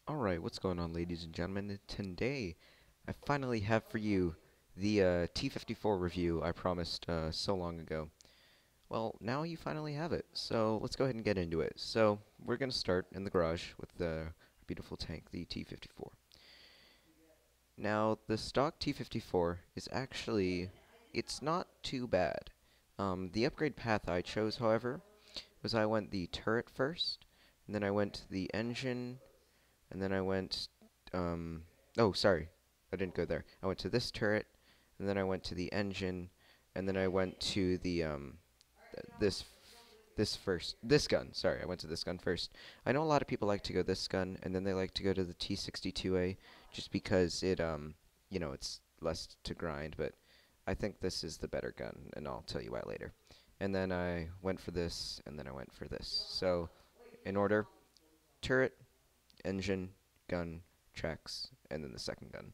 Alright, what's going on, ladies and gentlemen? Today, I finally have for you the T-54 review I promised so long ago. Well, now you finally have it, so let's go ahead and get into it. So, we're going to start in the garage with the beautiful tank, the T-54. Now, the stock T-54 is actually, it's not too bad. The upgrade path I chose, however, was I went the turret first, and then I went the engine, and then I went, oh, sorry, I didn't go there. I went to this turret, and then I went to the engine, and then I went to the, this gun. Sorry, I went to this gun first. I know a lot of people like to go this gun, and then they like to go to the T-62A, just because it, it's less to grind, but I think this is the better gun, and I'll tell you why later. And then I went for this, and then I went for this. So, in order, turret, engine, gun, tracks, and then the second gun.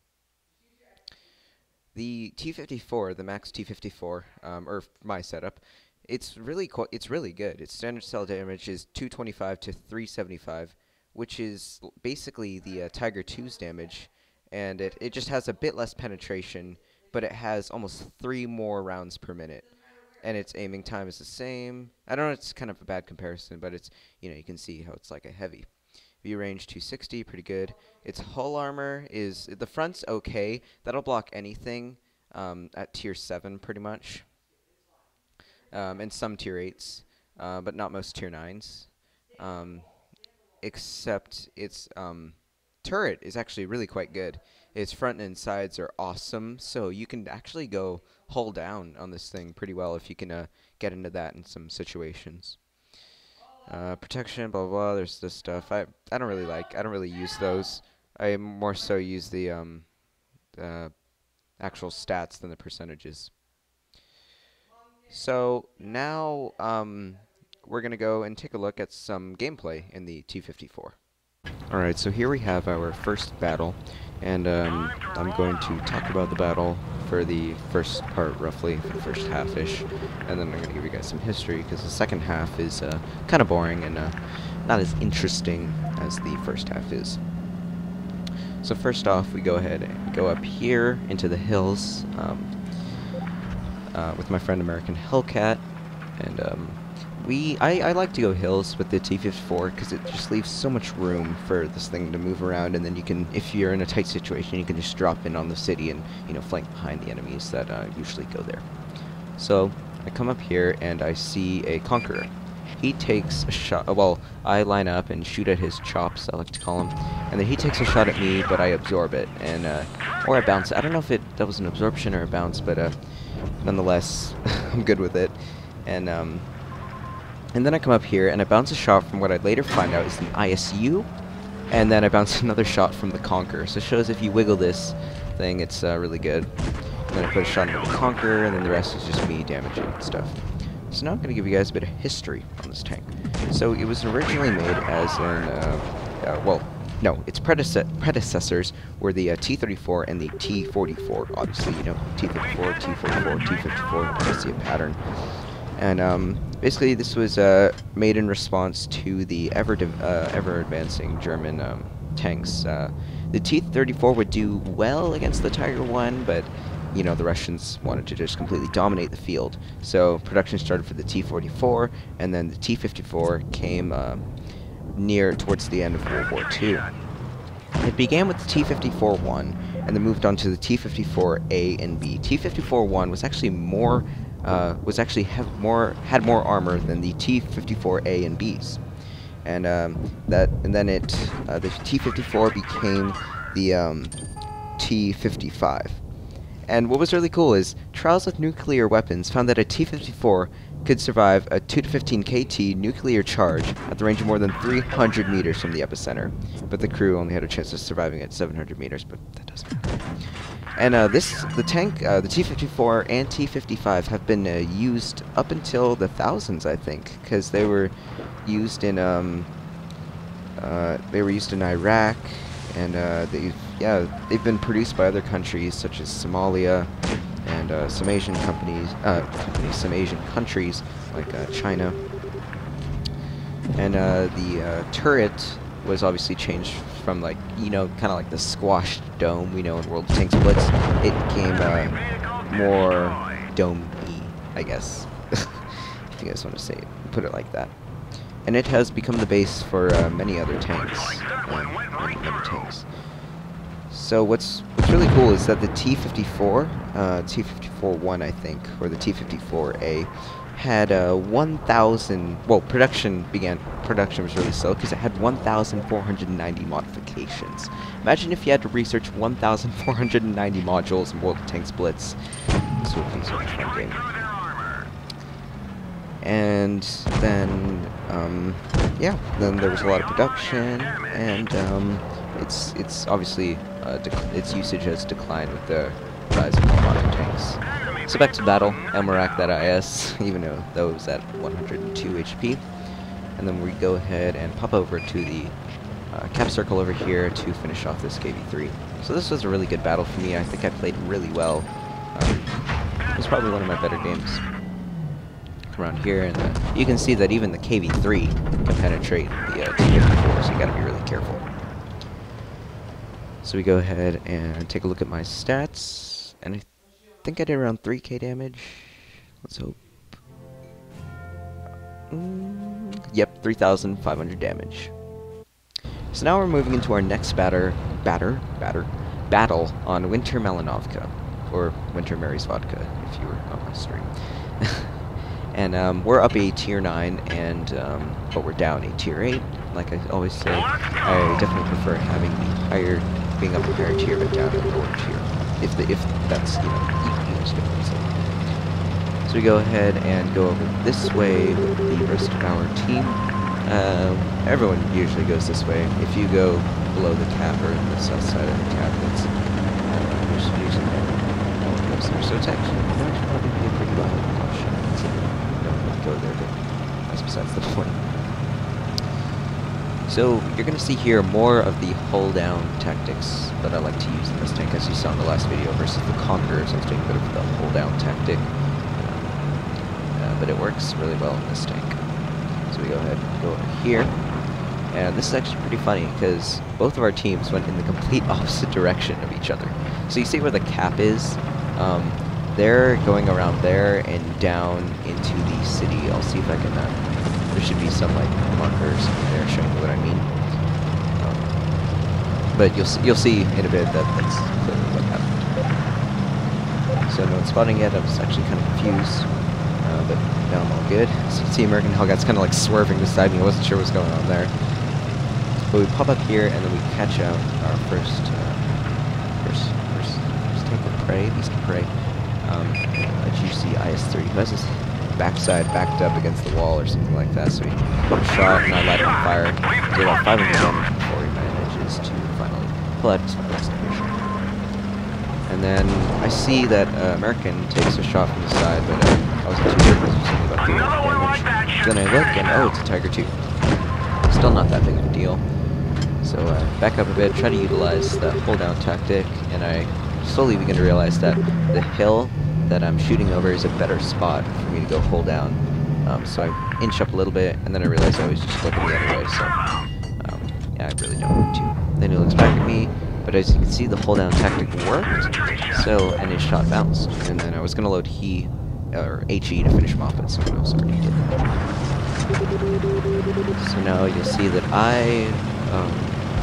The T-54, the max T-54, or my setup, it's really good. Its standard cell damage is 225 to 375, which is basically the Tiger 2's damage, and it just has a bit less penetration, but it has almost 3 more rounds per minute. And its aiming time is the same. I don't know, it's kind of a bad comparison, but it's, you can see how it's like a heavy. View range 260, pretty good. Its hull armor is, the front's okay. That'll block anything at tier 7 pretty much. And some tier 8s, but not most tier 9s. Except its turret is actually really quite good. Its front and sides are awesome, so you can actually go hull down on this thing pretty well if you can get into that in some situations. Protection, blah, blah, blah, there's this stuff. I don't really use those. I more so use the actual stats than the percentages. So, now, we're gonna go and take a look at some gameplay in the T-54. Alright, so here we have our first battle, and I'm going to talk about the battle for the first part, roughly, for the first half-ish, and then I'm going to give you guys some history, because the second half is kind of boring and not as interesting as the first half is. So first off, we go ahead and go up here into the hills with my friend American Hellcat, and I like to go hills with the T-54 because it just leaves so much room for this thing to move around, and then you can, if you're in a tight situation, you can just drop in on the city and, flank behind the enemies that usually go there. So, I come up here and I see a Conqueror. He takes a shot, well, I line up and shoot at his chops, I like to call him, and then he takes a shot at me, but I absorb it, and, or I bounce it. I don't know if that was an absorption or a bounce, but, nonetheless, I'm good with it, and then I come up here and I bounce a shot from what I'd later find out is an ISU, and then I bounce another shot from the Conqueror. So it shows if you wiggle this thing, it's really good. And then I put a shot into the Conqueror, and then the rest is just me damaging stuff. So now I'm going to give you guys a bit of history on this tank. So it was originally made as an, its predecessors were the T-34 and the T-44. Obviously, T-34, T-44, T-54, I see a pattern. And basically, this was made in response to the ever-advancing German tanks. The T-34 would do well against the Tiger 1, but the Russians wanted to just completely dominate the field. So production started for the T-44, and then the T-54 came towards the end of World War II. It began with the T-54-1, and then moved on to the T-54A and B. T-54-1 was actually had more armor than the T-54A and Bs, and then the T-54 became the T-55. And what was really cool is trials with nuclear weapons found that a T-54 could survive a 2 to 15 KT nuclear charge at the range of more than 300 meters from the epicenter, but the crew only had a chance of surviving at 700 meters, but that doesn't matter. And the tank, the T-54 and T-55 have been used up until the thousands, I think, because they were used in Iraq, and they've been produced by other countries such as Somalia and some Asian some Asian countries like China. And the turret was obviously changed from, like, you know, kind of like the squashed dome we know in World of Tanks Blitz. It became more dome-y, I guess. If you guys want to say it, put it like that. And it has become the base for many other tanks. Many tanks. So what's really cool is that the T-54, T-54-1 I think, or the T-54A, had 1,000, well, production was really slow because it had 1,490 modifications. Imagine if you had to research 1,490 modules in World of Tanks Blitz. This would be such a fun game. And then, yeah, then there was a lot of production, and it's obviously, its usage has declined with the rise of more modern tanks. So back to battle, Elmarak that IS, even though that was at 102 HP. And then we go ahead and pop over to the cap circle over here to finish off this KV-3. So this was a really good battle for me. I think I played really well. It was probably one of my better games. Around here, and you can see that even the KV-3 can penetrate the T-54, so you gotta be really careful. So we go ahead and take a look at my stats, and I think I did around 3k damage. Let's hope. Yep, 3,500 damage. So now we're moving into our next battle on Winter Melanovka, or Winter Mary's Vodka, if you were on my stream. And we're up a tier 9, and but we're down a tier 8. Like I always say, I definitely prefer having being up a higher tier but down a lower tier. If that's, you understand what I'm saying. So we go ahead and go over this way with the rest of our team. Everyone usually goes this way. If you go below the cap or the south side of the cap, it's usually no one goes there. So it's actually probably be a pretty viable option. Go there, but that's besides the point. So you're going to see here more of the hold-down tactics that I like to use in this tank, as you saw in the last video versus the Conquerors. I was doing a bit of the hold-down tactic, but it works really well in this tank. So we go ahead and go over here, and this is actually pretty funny because both of our teams went in the complete opposite direction of each other. So you see where the cap is? They're going around there and down into the city. I'll see if I can, there should be some, like, markers there showing you what I mean. But you'll see in a bit that that's clearly what happened. So no one's spotting yet. I was actually kind of confused, but now I'm all good. So you see American Hellcat's kind of like swerving beside me. I wasn't sure what's going on there. But we pop up here and then we catch out our first tank of prey, beast of prey. A juicy IS-3 who has his backside backed up against the wall or something like that. So we put a shot and I light it on fire. Do about 500 damage before he manages to finally pull out his last division. And then I see that American takes a shot from the side, but I wasn't too sure because it was only about 300 damage. Then I look and oh, it's a Tiger II. Still not that big of a deal. So back up a bit, try to utilize the hold down tactic, and I slowly begin to realize that the hill that I'm shooting over is a better spot for me to go hold down. So I inch up a little bit, and then I realize I was just looking the other way, so yeah, I really don't want to. Then he looks back at me, but as you can see, the hold down tactic worked, and his shot bounced. And then I was going to load HE to finish him off, but someone else already did. So now you'll see that I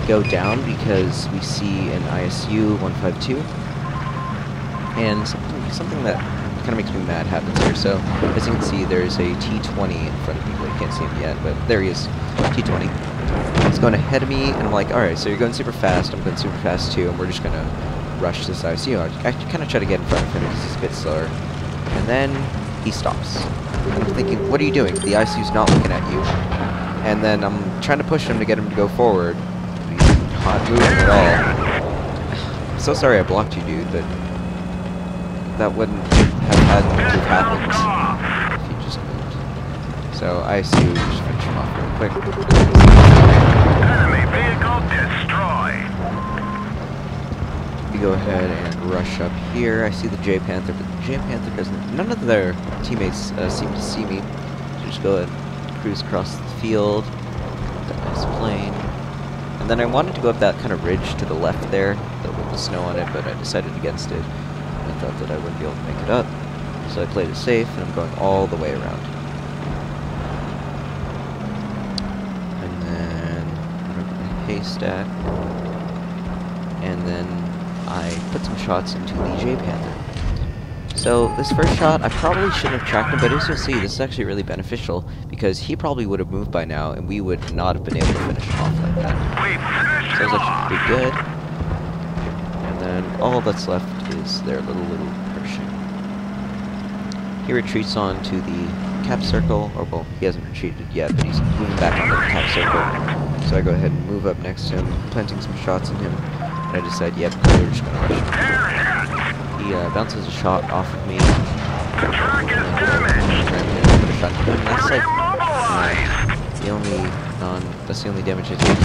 go down because we see an ISU 152. And something that kind of makes me mad happens here. So, as you can see, there's a T-20 in front of me, but you can't see him yet, but there he is, T-20. He's going ahead of me, and I'm like, alright, so you're going super fast, I'm going super fast too, and we're just going to rush this ISU. I kind of try to get in front of him because he's a bit slower. And then he stops. And I'm thinking, what are you doing? The ISU's not looking at you. And then I'm trying to push him to get him to go forward. He's not moving at all. I'm so sorry I blocked you, dude, but that wouldn't have had to have happened if he just moved. So I assume just finish him off real quick. Enemy vehicle destroyed. We go ahead and rush up here. I see the J Panther, but the J Panther doesn't. None of their teammates seem to see me. So just go ahead and cruise across the field. Got a nice plane. And then I wanted to go up that kind of ridge to the left there, with the snow on it, but I decided against it. I thought that I wouldn't be able to make it up, so I played it safe, and I'm going all the way around. And then went over the haystack, and then I put some shots into the J-Panther. So this first shot, I probably shouldn't have tracked him, but as you'll see, this is actually really beneficial, because he probably would have moved by now, and we would not have been able to finish him off like that. So that was actually pretty good. And then all that's left is their little Pershing. He retreats on to the cap circle, or well, he hasn't retreated yet, but he's moving back onto the cap circle. So I go ahead and move up next to him, planting some shots in him, and I decide, yep, we're just going to rush him. He bounces a shot off of me. Put a shot into him. That's like that's the only damage I take.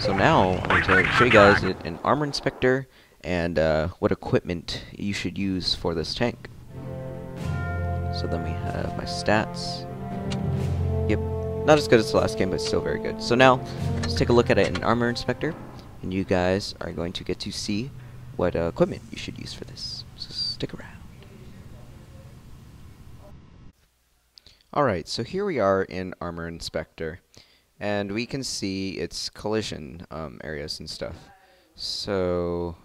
So now I'm going to show you guys an armor inspector and what equipment you should use for this tank. So then we have my stats. Yep, not as good as the last game, but still very good. So now let's take a look at it in Armor Inspector, and you guys are going to get to see what equipment you should use for this. So stick around. Alright, so here we are in Armor Inspector, and we can see its collision areas and stuff. So,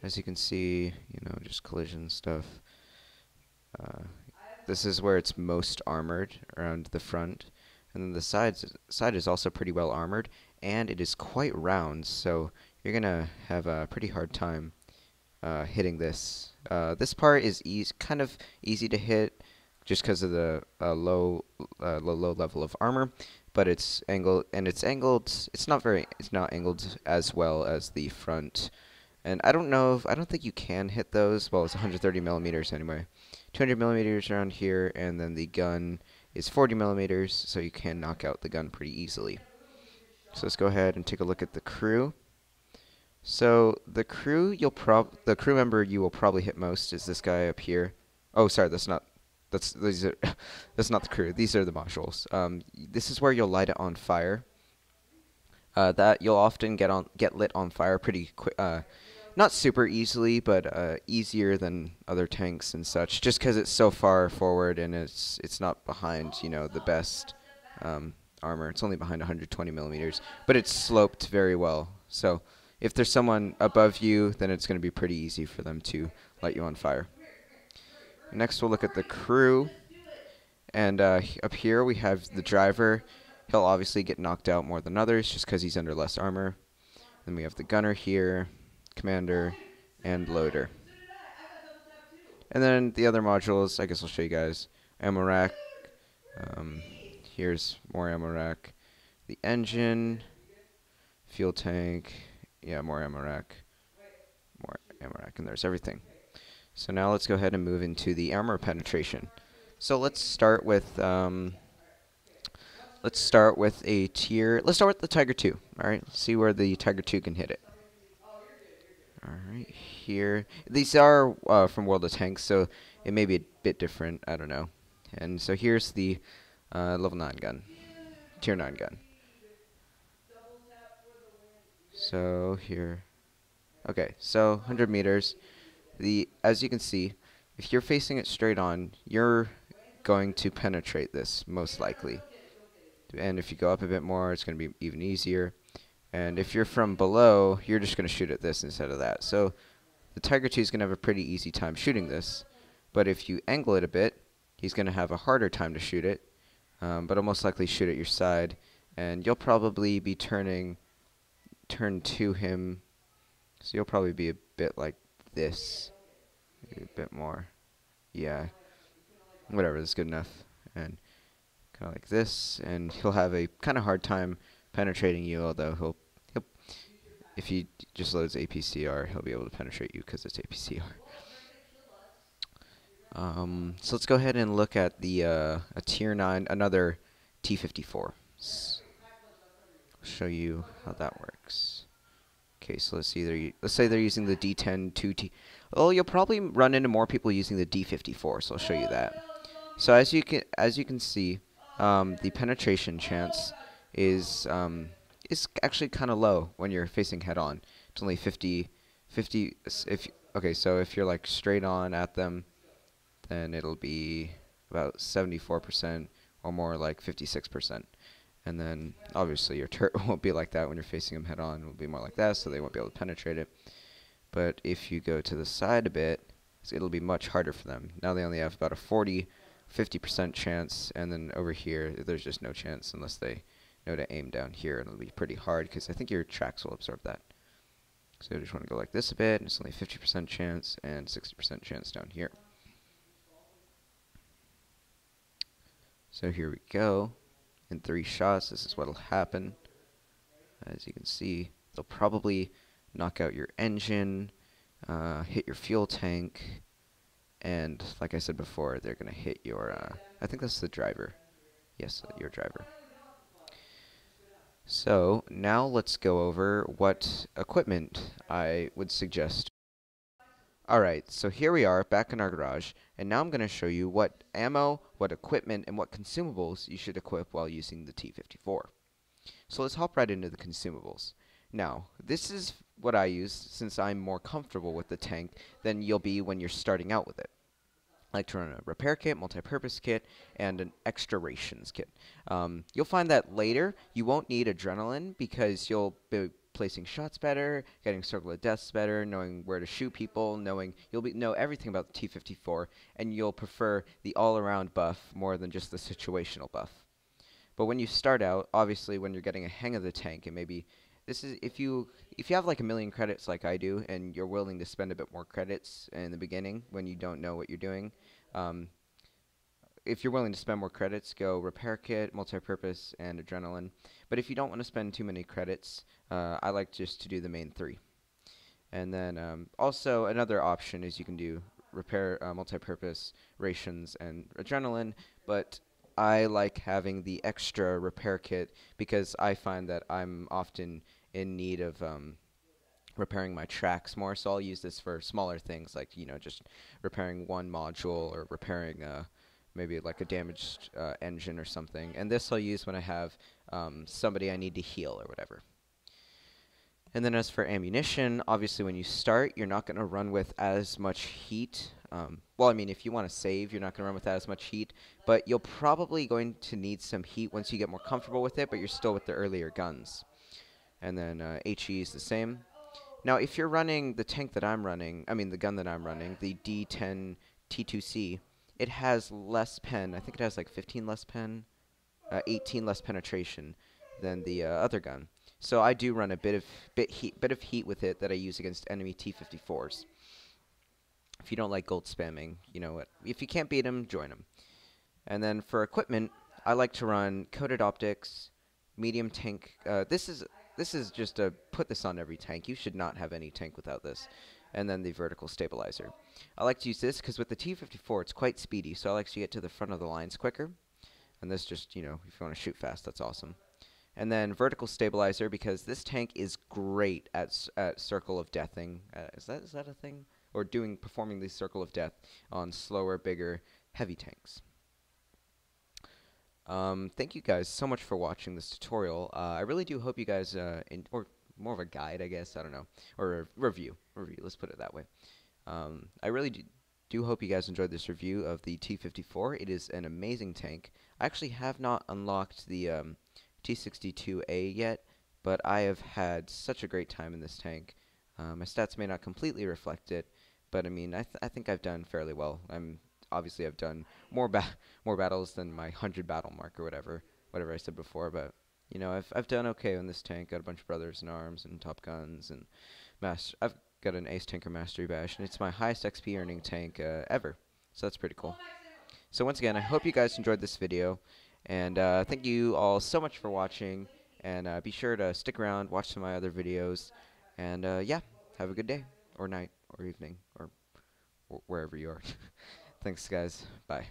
as you can see, just collision stuff. This is where it's most armored, around the front. And then the side is also pretty well armored, and it is quite round, so you're going to have a pretty hard time hitting this. This part is kind of easy to hit, just because of the low level of armor, but it's angled, and it's not angled as well as the front. And I don't think you can hit those. Well, it's 130 millimeters anyway. 200 millimeters around here, and then the gun is 40 millimeters, so you can knock out the gun pretty easily. So let's go ahead and take a look at the crew. So the crew the crew member you will probably hit most is this guy up here. Oh, sorry, that's not the crew. These are the modules. This is where you'll light it on fire. That you'll often get lit on fire pretty quick. Not super easily, but easier than other tanks and such, just because it's so far forward and it's not behind, the best armor. It's only behind 120 millimeters, but it's sloped very well. So if there's someone above you, then it's going to be pretty easy for them to light you on fire. Next, we'll look at the crew, and up here we have the driver. He'll obviously get knocked out more than others, just because he's under less armor. Then we have the gunner here, commander, and loader. And then the other modules, I guess I'll show you guys. Ammo rack. Here's more ammo rack. The engine, fuel tank, yeah, more ammo rack, and there's everything. So now let's go ahead and move into the armor penetration. So let's start with the Tiger 2. All right, let's see where the Tiger 2 can hit it. Alright, here. These are from World of Tanks, so it may be a bit different. I don't know. And so here's the level 9 gun. Tier 9 gun. So here. Okay, so 100 meters. As you can see, if you're facing it straight on, you're going to penetrate this, most likely. And if you go up a bit more, it's going to be even easier. And if you're from below, you're just going to shoot at this instead of that. So the Tiger 2 is going to have a pretty easy time shooting this. But if you angle it a bit, he's going to have a harder time to shoot it. But he'll most likely shoot at your side. And you'll probably be turned to him. So you'll probably be a bit like this. Maybe a bit more. Yeah. Whatever, that's good enough. And kind of like this. And he'll have a kind of hard time penetrating you, although if he just loads APCR, he'll be able to penetrate you because it's APCR. So let's go ahead and look at the a tier 9, another T-54. I'll show you how that works. Okay, so let's say they're using the D10 2T. Well, you'll probably run into more people using the D-54, so I'll show you that. So as you can see, the penetration chance is actually kind of low when you're facing head on. It's only 50. If okay, so if you're like straight on at them, then it'll be about 74%, or more like 56%. And then obviously your turret won't be like that when you're facing them head on. It'll be more like that, so they won't be able to penetrate it. But if you go to the side a bit, it'll be much harder for them. Now they only have about a 50% chance, and then over here there's just no chance unless they know to aim down here, and it'll be pretty hard because I think your tracks will absorb that. So you just want to go like this a bit, and it's only 50% chance and 60% chance down here. So here we go. In 3 shots, this is what'll happen. As you can see, they'll probably knock out your engine, hit your fuel tank, and like I said before, they're going to hit your, I think that's the driver. Yes, your driver. So now let's go over what equipment I would suggest. Alright, so here we are back in our garage, and now I'm going to show you what ammo, what equipment, and what consumables you should equip while using the T-54. So let's hop right into the consumables. Now, this is what I use since I'm more comfortable with the tank than you'll be when you're starting out with it. I like to run a repair kit, multi-purpose kit, and an extra rations kit. You'll find that later you won't need adrenaline because you'll be placing shots better, getting circle of deaths better, knowing where to shoot people, you'll know everything about the T-54, and you'll prefer the all-around buff more than just the situational buff. But when you start out, obviously when you're getting a hang of the tank, and maybe this is if you have like 1,000,000 credits like I do, and you're willing to spend a bit more credits in the beginning when you don't know what you're doing, if you're willing to spend more credits, go repair kit, multi-purpose, and adrenaline. But if you don't want to spend too many credits, I like just to do the main 3. And then also another option is you can do repair, multi-purpose, rations, and adrenaline. But I like having the extra repair kit because I find that I'm often in need of repairing my tracks more. So I'll use this for smaller things like, just repairing one module or repairing maybe like a damaged engine or something. And this I'll use when I have somebody I need to heal or whatever. And then as for ammunition, obviously when you start, you're not going to run with as much heat. Well, I mean, if you want to save, you're not going to run with as much heat. But you're probably going to need some heat once you get more comfortable with it, but you're still with the earlier guns. And then HE is the same. Now, if you're running the tank that I'm running, the gun that I'm running, the D10 T2C, it has less pen. I think it has like 15 less pen, 18 less penetration than the other gun. So I do run a bit of heat with it that I use against enemy T-54s. If you don't like gold spamming, you know what? If you can't beat them, join them. And then for equipment, I like to run coated optics, medium tank. This is just to put this on every tank. You should not have any tank without this. And then the vertical stabilizer. I like to use this because with the T-54, it's quite speedy, so I like to get to the front of the lines quicker. And this just, if you want to shoot fast, that's awesome. And then vertical stabilizer because this tank is great at circle of deathing. Is that a thing? Or performing the circle of death on slower, bigger, heavy tanks. Thank you guys so much for watching this tutorial. I really do hope you guys, or more of a guide, I guess, I don't know, or a review, let's put it that way. I really do hope you guys enjoyed this review of the T-54. It is an amazing tank. I actually have not unlocked the T-62A yet, but I have had such a great time in this tank. My stats may not completely reflect it, but I think I've done fairly well. Obviously I've done more battles than my 100 battle mark or whatever I said before, but I've done okay on this tank. Got a bunch of brothers in arms and top guns, and I've got an ace tanker mastery bash, and it's my highest XP earning tank ever. So that's pretty cool. So once again, I hope you guys enjoyed this video, and thank you all so much for watching, and be sure to stick around, watch some of my other videos, and yeah, have a good day, or night, or evening, or wherever you are. Thanks guys, bye.